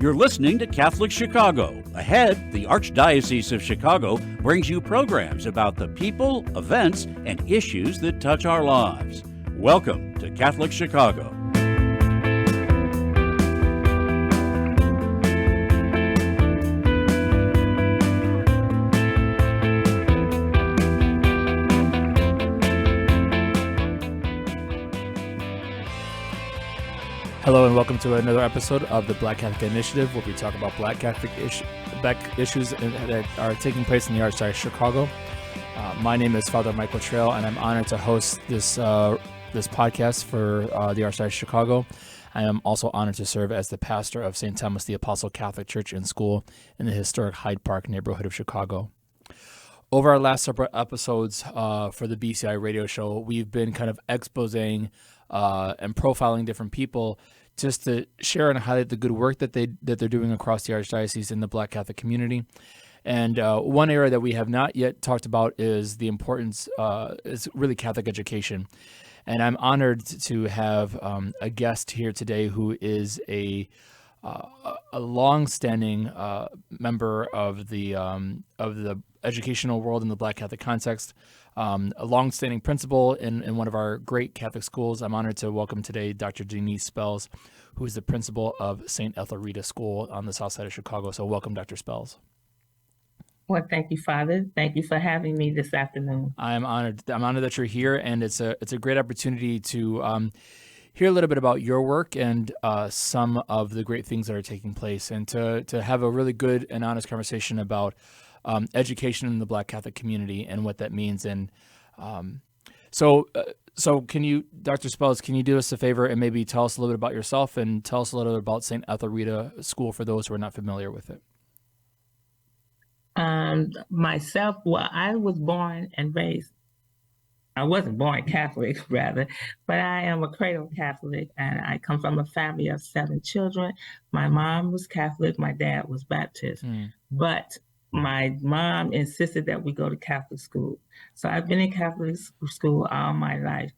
You're listening to Catholic Chicago. Ahead, the Archdiocese of Chicago brings you programs about the people, events, and issues that touch our lives. Welcome to Catholic Chicago. Hello and welcome to another episode of the Black Catholic Initiative, where we talk about Black Catholic issues that are taking place in the Archdiocese of Chicago. My name is Father Michael Trail, and I'm honored to host this podcast for the Archdiocese of Chicago. I am also honored to serve as the pastor of St. Thomas the Apostle Catholic Church and School in the historic Hyde Park neighborhood of Chicago. Over our last several episodes for the BCI radio show, we've been kind of exposing and profiling different people just to share and highlight the good work that they're doing across the Archdiocese in the Black Catholic community. And one area that we have not yet talked about is the importance, is really Catholic education. And I'm honored to have a guest here today who is a long-standing member of the educational world in the Black Catholic context, a long-standing principal in one of our great Catholic schools. I'm honored to welcome today Dr. Denise Spells, who is the principal of St. Ethelreda School on the south side of Chicago. So welcome, Dr. Spells. Well, thank you, Father. Thank you for having me this afternoon. I'm honored that you're here, and it's a great opportunity to hear a little bit about your work and some of the great things that are taking place, and to have a really good and honest conversation about education in the Black Catholic community and what that means. And so can you, Dr. Spells, can you do us a favor and maybe tell us a little bit about yourself and tell us a little bit about St. Ethelreda School for those who are not familiar with it? Myself, well, I was born and raised. I wasn't born Catholic, rather, but I am a cradle Catholic, and I come from a family of 7 children. My mom was Catholic, my dad was Baptist, but my mom insisted that we go to Catholic school. So I've been in Catholic school all my life.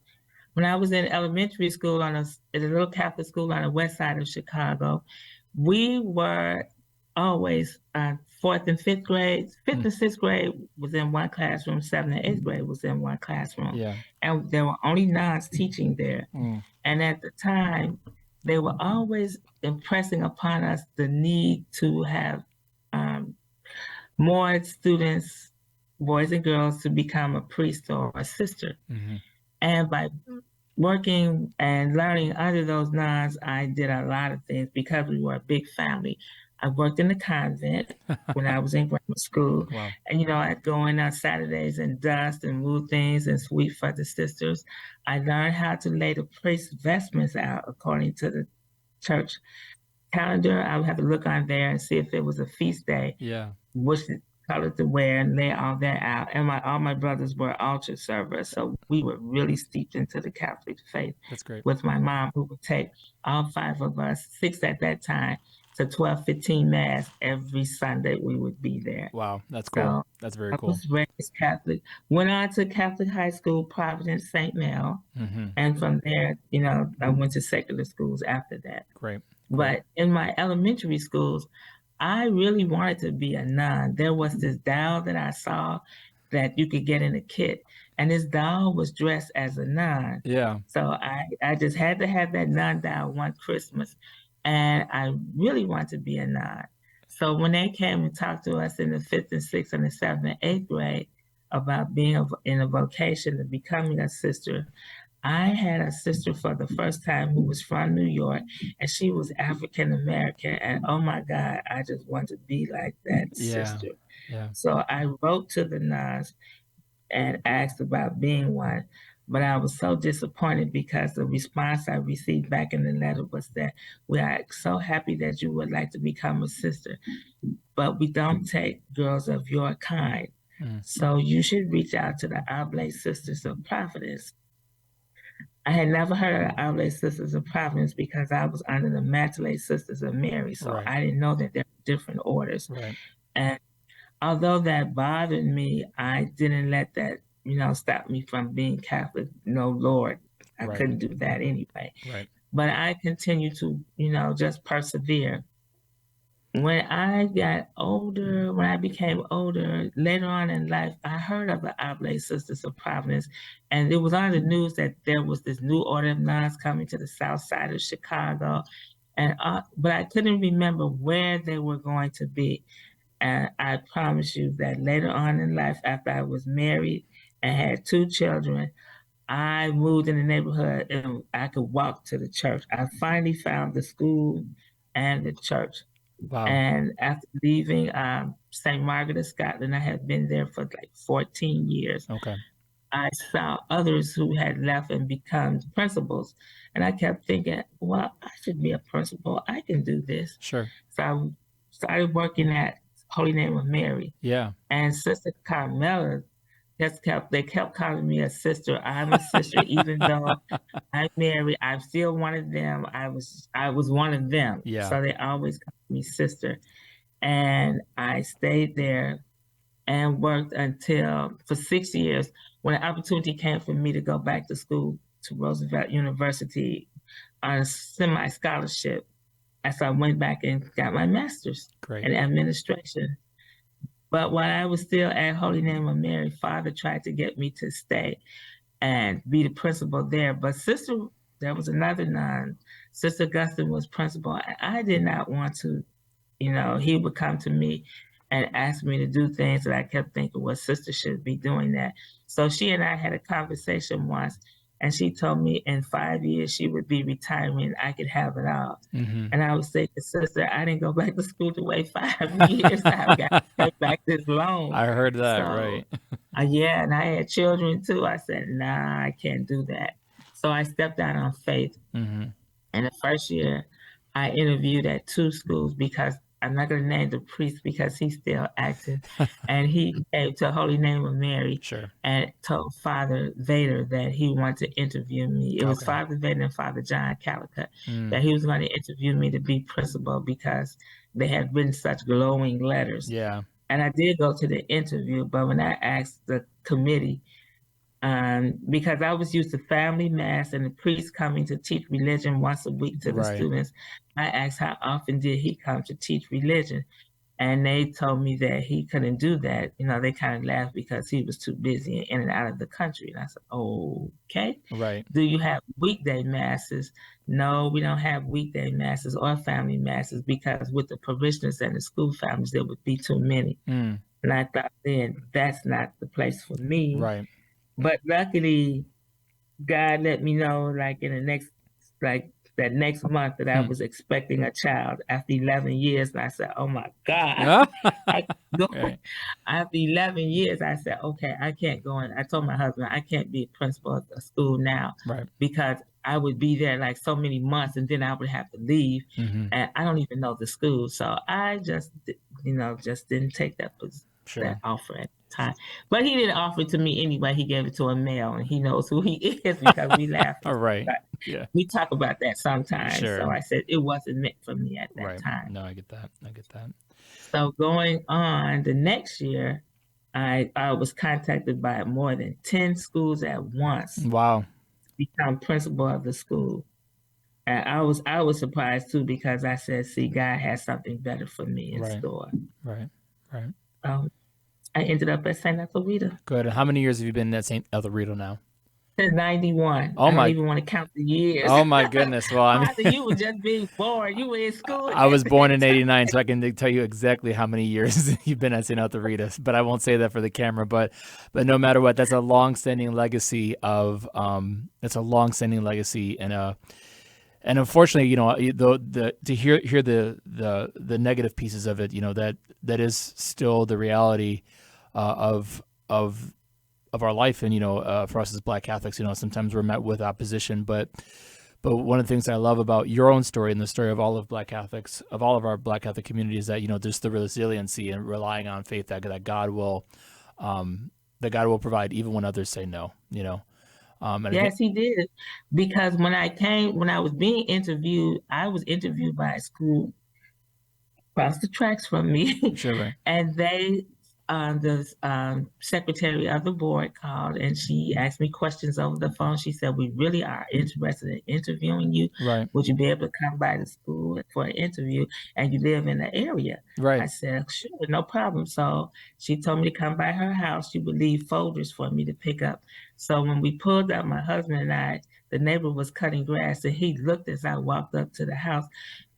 When I was in elementary school at a little Catholic school on the west side of Chicago, we were always 4th and 5th grade. 5th and 6th grade was in one classroom. 7th and 8th grade was in one classroom. Yeah. And there were only nuns teaching there. And at the time, they were always impressing upon us the need to have more students, boys and girls, to become a priest or a sister. And by working and learning under those nuns, I did a lot of things because we were a big family. I worked in the convent when I was in grammar school. Wow. And, I'd go in on Saturdays and dust and move things and sweep for the sisters. I learned how to lay the priest's vestments out according to the church calendar. I would have to look on there and see if it was a feast day, which color to wear, and lay all that out. And all my brothers were altar servers, so we were really steeped into the Catholic faith. That's great. With my mom, who would take all 5 of us, 6 at that time, to 12:15 Mass every Sunday. We would be there. Wow, that's cool. So that's very cool. I was raised Catholic. Went on to Catholic high school, Providence, St. Mel. And from there, I went to secular schools after that. Great. But in my elementary schools, I really wanted to be a nun. There was this doll that I saw that you could get in a kit, and this doll was dressed as a nun. Yeah. So I just had to have that nun doll one Christmas. And I really want to be a nun. So when they came and talked to us in the 5th and 6th and the 7th and 8th grade about being in a vocation and becoming a sister, I had a sister for the first time who was from New York, and she was African American. And oh my God, I just want to be like that sister. Yeah. So I wrote to the nuns and asked about being one. But I was so disappointed because the response I received back in the letter was that we are so happy that you would like to become a sister, but we don't take girls of your kind. So you should reach out to the Oblate Sisters of Providence. I had never heard of the Oblate Sisters of Providence because I was under the Immaculate Sisters of Mary, so I didn't know that there were different orders. And although that bothered me, I didn't let that stop me from being Catholic. No, Lord, I couldn't do that anyway. But I continue to, just persevere. when I got older, when I became older, later on in life, I heard of the Oblate Sisters of Providence, and it was on the news that there was this new order of nuns coming to the south side of Chicago, and but I couldn't remember where they were going to be. And I promise you that later on in life, after I was married and had 2 children, I moved in the neighborhood and I could walk to the church. I finally found the school and the church. Wow. And after leaving St. Margaret of Scotland, I had been there for like 14 years. Okay. I saw others who had left and become principals. And I kept thinking, well, I should be a principal. I can do this. Sure. So I started working at Holy Name of Mary. Yeah. And Sister Carmela they kept calling me a sister. I'm a sister, even though I'm married. I'm still one of them. I was one of them. Yeah. So they always called me sister. And I stayed there and worked for 6 years when an opportunity came for me to go back to school to Roosevelt University on a semi-scholarship. And so I went back and got my master's in administration. But while I was still at Holy Name of Mary, Father tried to get me to stay and be the principal there. But there was another nun, Sister Augustine was principal. I did not want to, he would come to me and ask me to do things that I kept thinking, well, sister should be doing that. So she and I had a conversation once, and she told me in 5 years she would be retiring. I could have it all. Mm-hmm. And I was saying, sister, I didn't go back to school to wait 5 years. I've got to pay back this loan. I heard that, right. Yeah, and I had children too. I said, nah, I can't do that. So I stepped out on faith. Mm-hmm. And the first year, I interviewed at 2 schools because I'm not going to name the priest because he's still active. And he came to Holy Name of Mary and told Father Vader that he wanted to interview me. It was Father Vader and Father John Calicut that he was going to interview me to be principal because they had written such glowing letters. Yeah. And I did go to the interview, but when I asked the committee, because I was used to family mass and the priest coming to teach religion once a week to the students, I asked how often did he come to teach religion, and they told me that he couldn't do that. They kind of laughed because he was too busy in and out of the country. And I said, okay. Right. Do you have weekday masses? No, we don't have weekday masses or family masses because with the parishioners and the school families, there would be too many. And I thought then that's not the place for me. Right. But luckily, God let me know, like in that next month that I was expecting a child after 11 years. And I said, oh my God. After 11 years, I said, okay, I can't go in. I told my husband, I can't be a principal at a school now because I would be there like so many months and then I would have to leave. And I don't even know the school. So I just didn't take that offer at the time. But he didn't offer it to me anyway. He gave it to a male, and he knows who he is because we laugh. All right. Yeah. We talk about that sometimes. Sure. So I said it wasn't meant for me at that time. No, I get that. So going on the next year, I was contacted by more than 10 schools at once. Wow. To become principal of the school. And I was surprised too because I said, see, God has something better for me in store. Right. I ended up at St. Ethelreda. Good. How many years have you been at St. Ethelreda now? Since 91. Oh, I don't even want to count the years. Oh my goodness. Well, I mean, you were just being born. You were in school. I was born in 89, so I can tell you exactly how many years you've been at St. Ethelreda, but I won't say that for the camera. But no matter what, that's a long-standing legacy and unfortunately, to hear the negative pieces of it, that is still the reality of our life, and for us as Black Catholics, sometimes we're met with opposition, but one of the things I love about your own story and the story of all of Black Catholics, of all of our Black Catholic community, is that there's the resiliency and relying on faith that God will provide even when others say no. Yes, he did. Because when I was being interviewed, I was interviewed by a school across the tracks from me. Sure. And they the secretary of the board called and she asked me questions over the phone. She said, "We really are interested in interviewing you. Right. Would you be able to come by the school for an interview? And you live in the area." Right. I said, "Sure, no problem." So she told me to come by her house. She would leave folders for me to pick up. So when we pulled up, my husband and I, the neighbor was cutting grass and he looked as I walked up to the house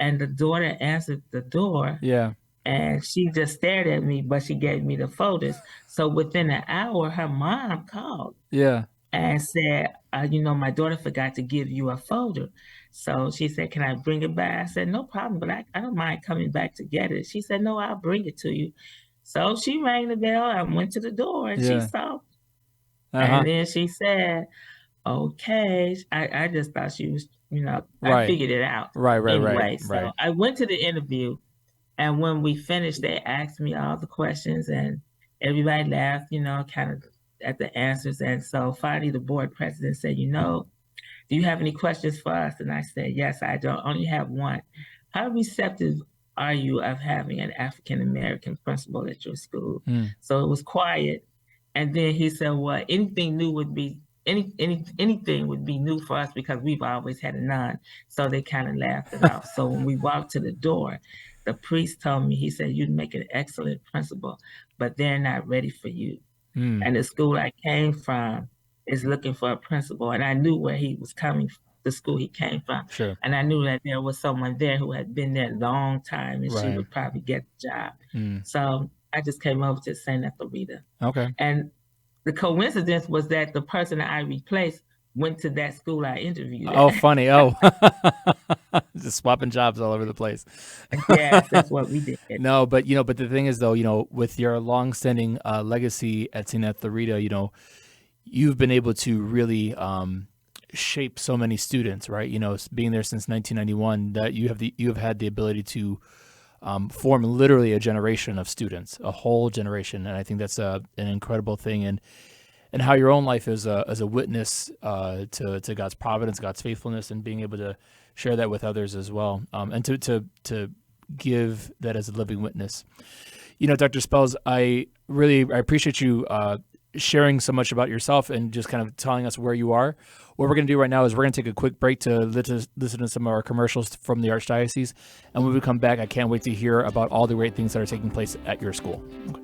and the daughter answered the door. Yeah. And she just stared at me, but she gave me the folders. So within an hour, her mom called Yeah. and said, my daughter forgot to give you a folder. So she said, "Can I bring it back?" I said, "No problem, but I don't mind coming back to get it." She said, "No, I'll bring it to you." So she rang the bell. I went to the door and she Yeah. saw. Uh-huh. And then she said, "Okay." I just thought she was, I Right. figured it out. Right. Anyway, so Right. I went to the interview. And when we finished, they asked me all the questions and everybody laughed, kind of at the answers. And so finally the board president said, "Do you have any questions for us?" And I said, "Yes, I don't only have one. How receptive are you of having an African-American principal at your school?" Mm. So it was quiet. And then he said, "Well, anything new would be anything would be new for us because we've always had a nun." So they kind of laughed it off. So when we walked to the door, the priest told me, he said, "You'd make an excellent principal, but they're not ready for you." Mm. And the school I came from is looking for a principal. And I knew where he was coming, the school he came from. Sure. And I knew that there was someone there who had been there a long time and she Right. would probably get the job. Mm. So I just came over to Santa Clarita. Okay. And the coincidence was that the person that I replaced went to that school I interviewed at. Oh, funny. Oh, just swapping jobs all over the place. Yes, that's what we did. No, but the thing is though, with your longstanding legacy at Santa Clarita, you've been able to really shape so many students, right? Being there since 1991, that you have had the ability to form literally a generation of students, a whole generation, and I think that's an incredible thing. And how your own life is as a witness to God's providence, God's faithfulness, and being able to share that with others as well, and to give that as a living witness. Dr. Spells, I appreciate you sharing so much about yourself and just kind of telling us where you are. What we're going to do right now is we're going to take a quick break to listen to some of our commercials from the Archdiocese, and when we come back, I can't wait to hear about all the great things that are taking place at your school. Okay.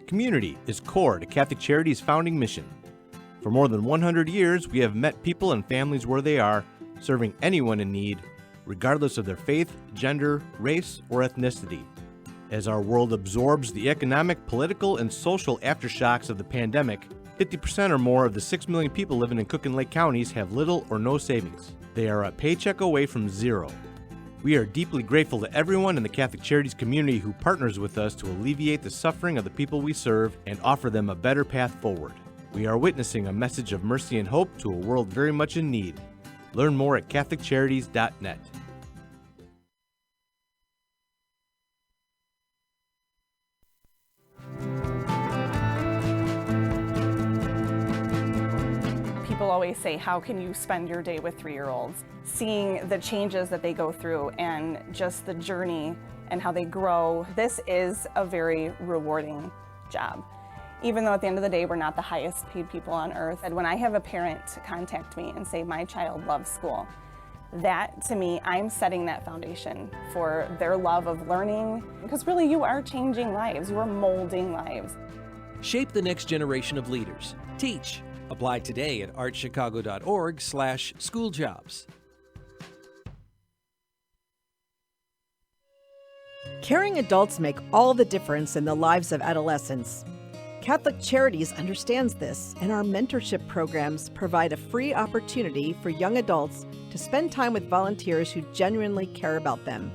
Community is core to Catholic Charity's founding mission. For more than 100 years, we have met people and families where they are, serving anyone in need, regardless of their faith, gender, race, or ethnicity. As our world absorbs the economic, political, and social aftershocks of the pandemic, 50% or more of the 6 million people living in Cook and Lake counties have little or no savings. They are a paycheck away from zero. We are deeply grateful to everyone in the Catholic Charities community who partners with us to alleviate the suffering of the people we serve and offer them a better path forward. We are witnessing a message of mercy and hope to a world very much in need. Learn more at CatholicCharities.net. People always say, how can you spend your day with 3-year-olds? Seeing the changes that they go through and just the journey and how they grow, this is a very rewarding job. Even though at the end of the day, we're not the highest paid people on earth. And when I have a parent contact me and say, my child loves school, that to me, I'm setting that foundation for their love of learning. Because really, you are changing lives, you are molding lives. Shape the next generation of leaders. Teach, Apply today at archchicago.org/schooljobs. Caring adults make all the difference in the lives of adolescents. Catholic Charities understands this, and our mentorship programs provide a free opportunity for young adults to spend time with volunteers who genuinely care about them.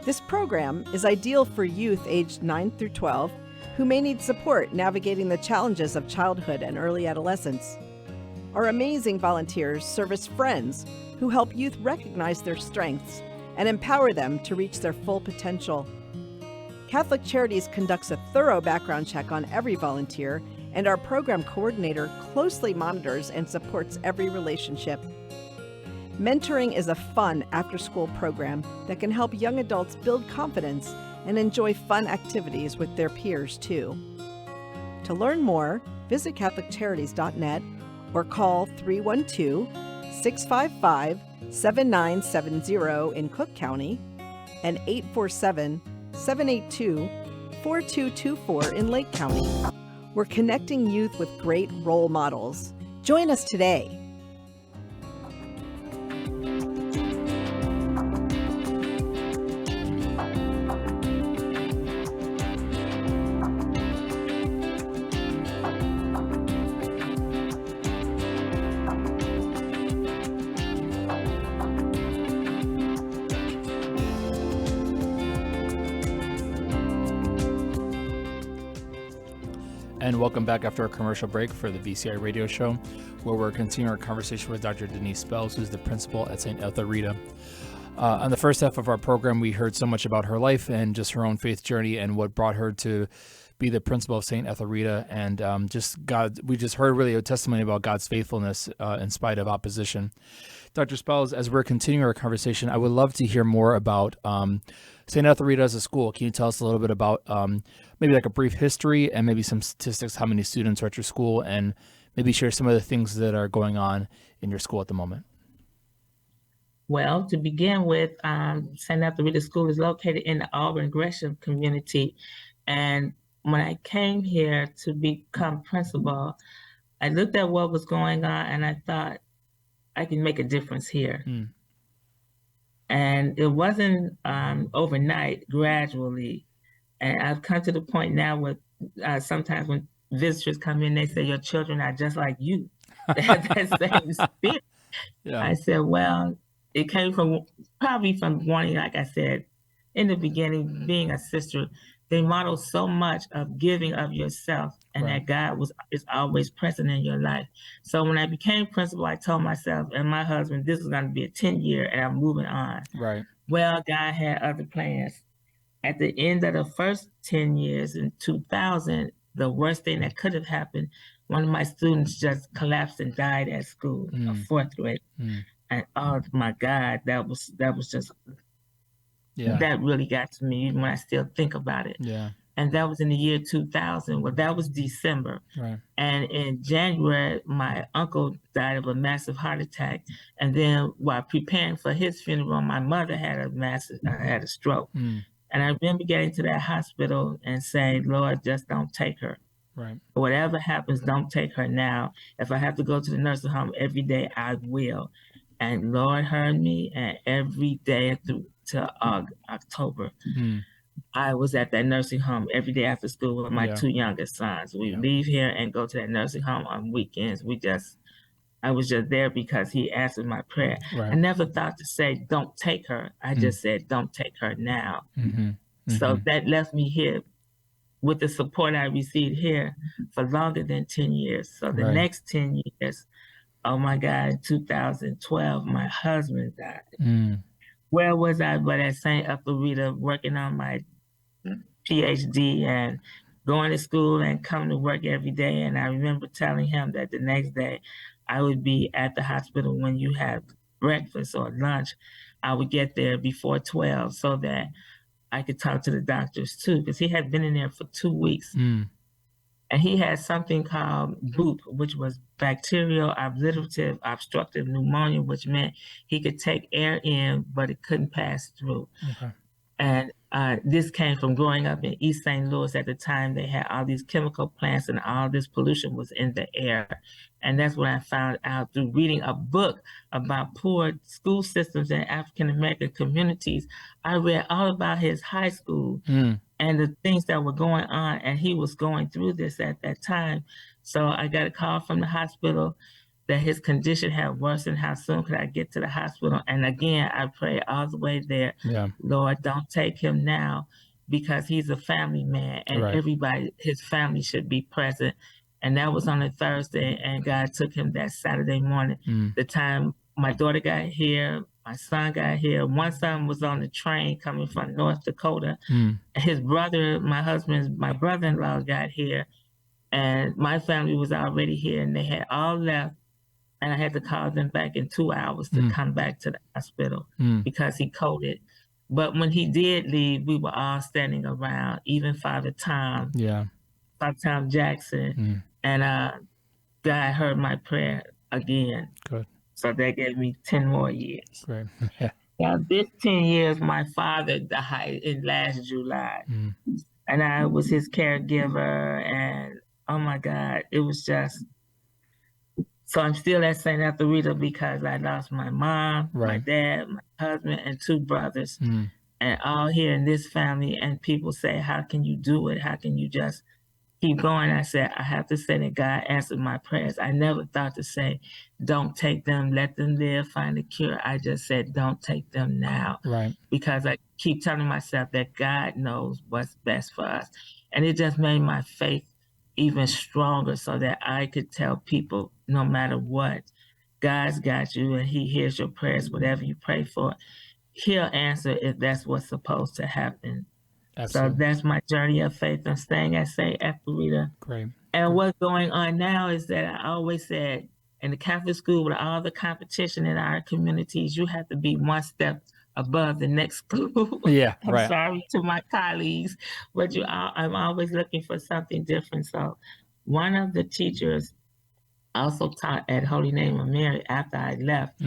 This program is ideal for youth aged 9 through 12 who may need support navigating the challenges of childhood and early adolescence. Our amazing volunteers serve as friends who help youth recognize their strengths and empower them to reach their full potential. Catholic Charities conducts a thorough background check on every volunteer, and our program coordinator closely monitors and supports every relationship. Mentoring is a fun after-school program that can help young adults build confidence and enjoy fun activities with their peers, too. To learn more, visit CatholicCharities.net or call 312-655-7970 in Cook County and 847-782-4224 in Lake County. We're connecting youth with great role models. Join us today. And welcome back after our commercial break for the VCI radio show, where we're continuing our conversation with Dr. Denise Spells, who's the principal at St. Ethelreda. On the first half of our program, we heard so much about her life and just her own faith journey and what brought her to be the principal of St. Ethelreda. And we just heard really a testimony about God's faithfulness in spite of opposition. Dr. Spells, as we're continuing our conversation, I would love to hear more about St. Ethelreda as a school. Can you tell us a little bit about maybe like a brief history and maybe some statistics, how many students are at your school, and maybe share some of the things that are going on in your school at the moment? Well, to begin with, St. Ethelreda School is located in the Auburn-Gresham community. And when I came here to become principal, I looked at what was going on and I thought, I can make a difference here. And it wasn't overnight, gradually. And I've come to the point now where sometimes when visitors come in, they say, your children are just like you. That same spirit. Yeah. I said, well, it came probably from wanting, like I said, in the beginning, being a sister. They model so much of giving of yourself and that God is always present in your life. So when I became principal, I told myself and my husband, this is going to be a 10-year and I'm moving on. Right. Well, God had other plans. At the end of the first 10 years in 2000, the worst thing that could have happened, one of my students just collapsed and died at school, a fourth grade. And oh my God, that was just, that really got to me even when I still think about it. Yeah. And that was in the year 2000. Well, that was December. Right. And in January, my uncle died of a massive heart attack. And then while preparing for his funeral, my mother had a stroke. And I remember getting to that hospital and saying, Lord, just don't take her. Right. Whatever happens, don't take her now. If I have to go to the nursing home every day, I will. And Lord heard me, and every day through to October, I was at that nursing home every day after school with my two youngest sons. We leave here and go to that nursing home on weekends. I was just there because he answered my prayer. Right. I never thought to say, don't take her. I just said, don't take her now. So that left me here with the support I received here for longer than 10 years. So the next 10 years, oh my God, in 2012, my husband died. Where was I but at St. Ethelreda working on my PhD and going to school and coming to work every day. And I remember telling him that the next day I would be at the hospital when you have breakfast or lunch. I would get there before 12 so that I could talk to the doctors too, because he had been in there for 2 weeks. And he had something called BOOP, which was bacterial obliterative obstructive pneumonia, which meant he could take air in, but it couldn't pass through. Okay. And this came from growing up in East St. Louis. At the time, they had all these chemical plants and all this pollution was in the air. And that's what I found out through reading a book about poor school systems in African American communities. I read all about his high school and the things that were going on, and he was going through this at that time. So I got a call from the hospital that his condition had worsened. How soon could I get to the hospital? And again, I prayed all the way there. Yeah. Lord, don't take him now, because he's a family man, and Right. everybody, his family should be present. And that was on a Thursday, and God took him that Saturday morning. The time my daughter got here, my son got here. One son was on the train coming from North Dakota. His brother, my brother-in-law got here, and my family was already here, and they had all left. And I had to call them back in 2 hours to come back to the hospital because he coded. But when he did leave, we were all standing around, even Father Tom Jackson, and God heard my prayer again. Good. So that gave me 10 more years. Great. Yeah. Now, this 10 years, my father died in last July, and I was his caregiver, and oh my God, it was just, so I'm still at St. Ethelreda because I lost my mom, my dad, my husband, and 2 brothers, and all here in this family. And people say, how can you do it? How can you just keep going? I said, I have to say that God answered my prayers. I never thought to say, don't take them, let them live, find a cure. I just said, don't take them now. Right. Because I keep telling myself that God knows what's best for us. And it just made my faith even stronger so that I could tell people, no matter what, God's got you and he hears your prayers, whatever you pray for. He'll answer if that's what's supposed to happen. Absolutely. So that's my journey of faith. I'm staying at St. Ethelreda. Great. And what's going on now is that I always said, in the Catholic school, with all the competition in our communities, you have to be one step above the next school. Yeah, I'm right. sorry to my colleagues, but I'm always looking for something different. So one of the teachers also taught at Holy Name of Mary after I left,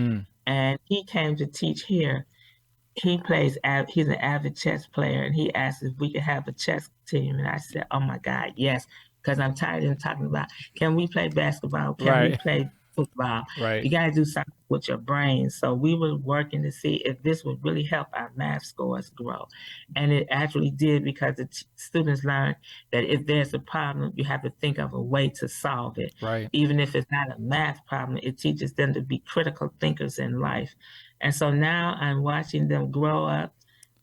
and he came to teach here. He's an avid chess player, and he asked if we could have a chess team. And I said, oh my God, yes, because I'm tired of talking about, can we play basketball? Can we play football? Right. You got to do something with your brain. So we were working to see if this would really help our math scores grow. And it actually did, because the students learned that if there's a problem, you have to think of a way to solve it. Right. Even if it's not a math problem, it teaches them to be critical thinkers in life. And so now I'm watching them grow up,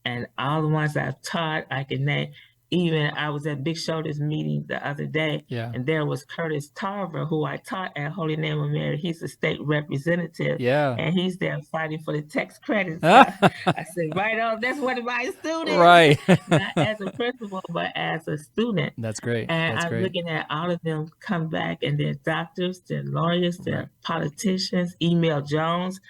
and all the ones I've taught, I can name. Even I was at Big Shoulders meeting the other day, and there was Curtis Tarver, who I taught at Holy Name of Mary. He's a state representative, and he's there fighting for the tax credits. I said, right on, that's one of my students. Right. Not as a principal, but as a student. That's great. And That's I'm great. looking at all of them come back, and they're doctors, they're lawyers, they're politicians. Emil Jones,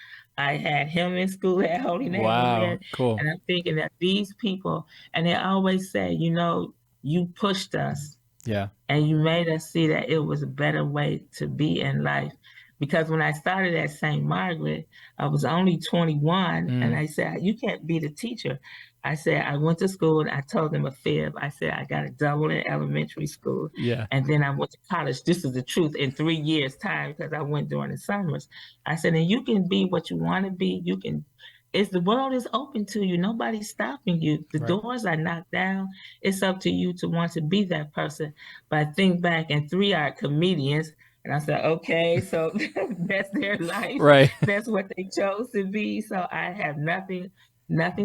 I had him in school at Holy Name. Wow, cool. And I'm thinking that these people, and they always say, you pushed us. Yeah. And you made us see that it was a better way to be in life. Because when I started at St. Margaret, I was only 21, and I said, you can't be the teacher. I said, I went to school, and I told them a fib. I said, I got a double in elementary school. Yeah. And then I went to college. This is the truth, in 3 years' time, because I went during the summers. I said, and you can be what you want to be. You can, the world is open to you. Nobody's stopping you. The doors are knocked down. It's up to you to want to be that person. But I think back, and 3 are comedians. And I said, okay, so that's their life. Right. That's what they chose to be. So I have nothing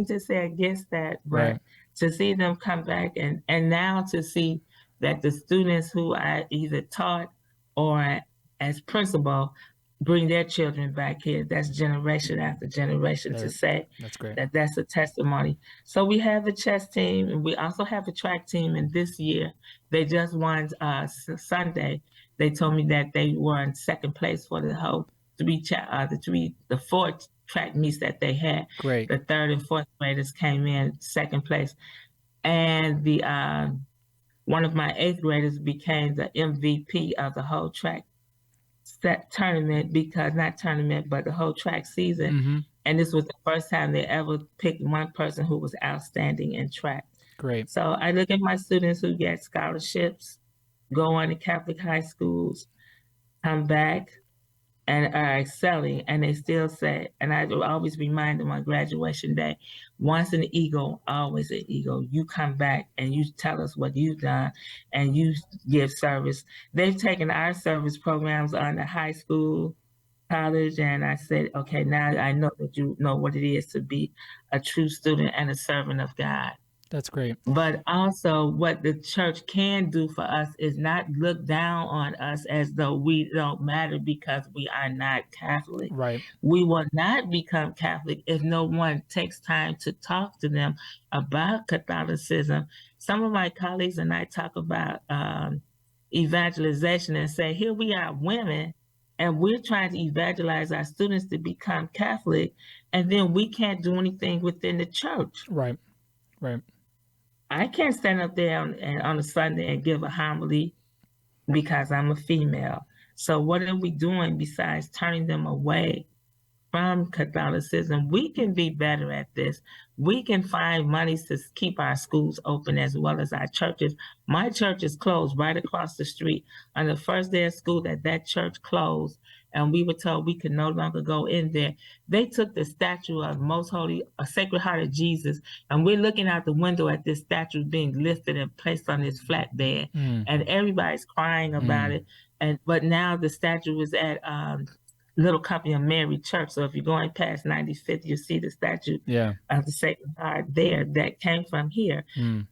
to say against that, but to see them come back, and now to see that the students who I either taught or as principal bring their children back here, that's generation after generation to say That's great. that's a testimony. So we have the chess team, and we also have a track team. And this year, they just won Sunday. They told me that they were in second place for the whole the 4 track meets that they had. Great. The 3rd and 4th graders came in second place, and the one of my 8th graders became the MVP of the whole track tournament, but the whole track season. And this was the first time they ever picked one person who was outstanding in track. Great. So I look at my students who get scholarships, go on to Catholic high schools, come back and are excelling, and they still say, and I always remind them on graduation day, once an eagle, always an eagle. You come back and you tell us what you've done, and you give service. They've taken our service programs on the high school, college, and I said, okay, now I know that you know what it is to be a true student and a servant of God. That's great. But also, what the church can do for us is not look down on us as though we don't matter because we are not Catholic. Right. We will not become Catholic if no one takes time to talk to them about Catholicism. Some of my colleagues and I talk about evangelization and say, here we are, women, and we're trying to evangelize our students to become Catholic, and then we can't do anything within the church. Right. Right. I can't stand up there on a Sunday and give a homily because I'm a female. So what are we doing besides turning them away from Catholicism? We can be better at this. We can find monies to keep our schools open as well as our churches. My church is closed right across the street. On the first day of school that church closed, and we were told we could no longer go in there, they took the statue of Most Holy, Sacred Heart of Jesus, and we're looking out the window at this statue being lifted and placed on this flatbed, and everybody's crying about it. But now the statue is at Little Company of Mary Church. So if you're going past 95th, you see the statue of the Sacred Heart there that came from here.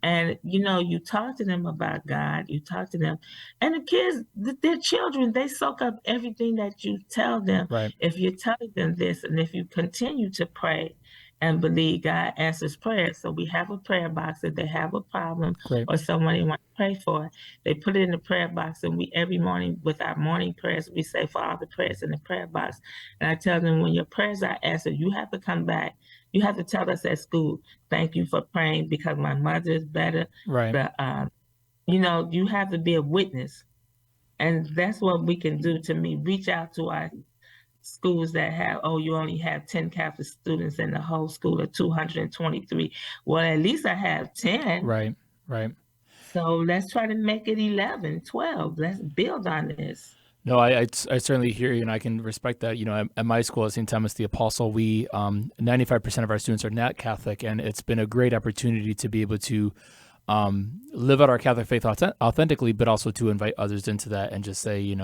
And, you talk to them about God, you talk to them, and the kids, their children, they soak up everything that you tell them. Right. If you're telling them this, and if you continue to pray and believe, God answers prayers. So we have a prayer box. If they have a problem or someone they want to pray for, they put it in the prayer box. And we, every morning with our morning prayers, we say for all the prayers in the prayer box. And I tell them, when your prayers are answered, you have to come back. You have to tell us at school, thank you for praying because my mother is better. Right. But, you have to be a witness. And that's what we can do. To me, reach out to our schools that have, you only have 10 Catholic students in the whole school of 223. Well, at least I have 10. Right. So let's try to make it 11, 12. Let's build on this. No, I certainly hear you, and I can respect that. At my school at St. Thomas the Apostle, we 95% of our students are not Catholic, and it's been a great opportunity to be able to live out our Catholic faith authentically, but also to invite others into that and just say,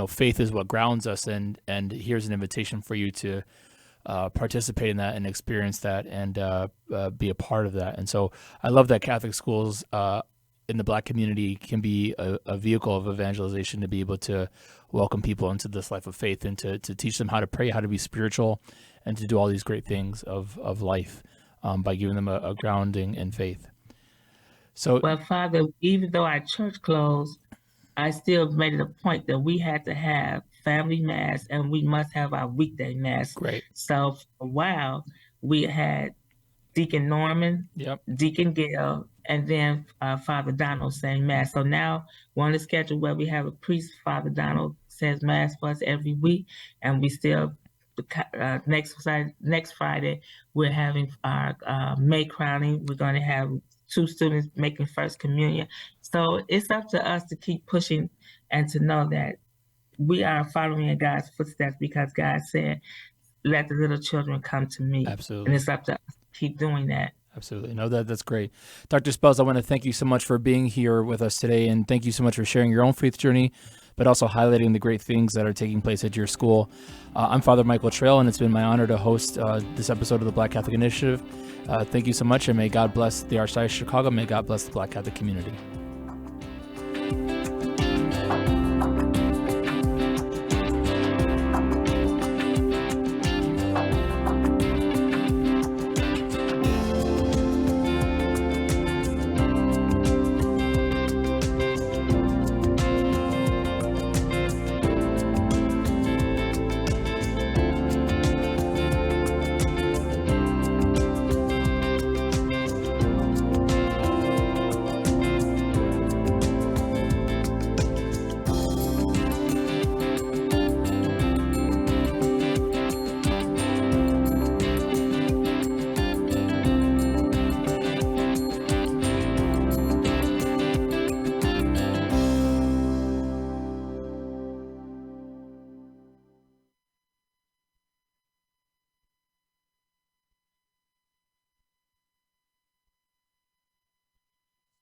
faith is what grounds us, and here's an invitation for you to participate in that and experience that and be a part of that. And so I love that Catholic schools in the Black community can be a vehicle of evangelization to be able to welcome people into this life of faith and to teach them how to pray, how to be spiritual, and to do all these great things of life by giving them a grounding in faith. So, well, Father, even though our church closed, I still made it a point that we had to have family mass and we must have our weekday mass. Great. So for a while, we had Deacon Norman, Deacon Gail, and then Father Donald saying mass. So now we're on the schedule where we have a priest, Father Donald, says mass for us every week, and we still next Friday we're having our May crowning. We're going to have 2 students making first communion. So it's up to us to keep pushing and to know that we are following in God's footsteps because God said, let the little children come to me. Absolutely. And it's up to us to keep doing that. Absolutely. No, that's great. Dr. Spells, I want to thank you so much for being here with us today, and thank you so much for sharing your own faith journey, but also highlighting the great things that are taking place at your school. I'm Father Michael Trail, and it's been my honor to host this episode of the Black Catholic Initiative. Thank you so much, and may God bless the Archdiocese of Chicago. May God bless the Black Catholic community.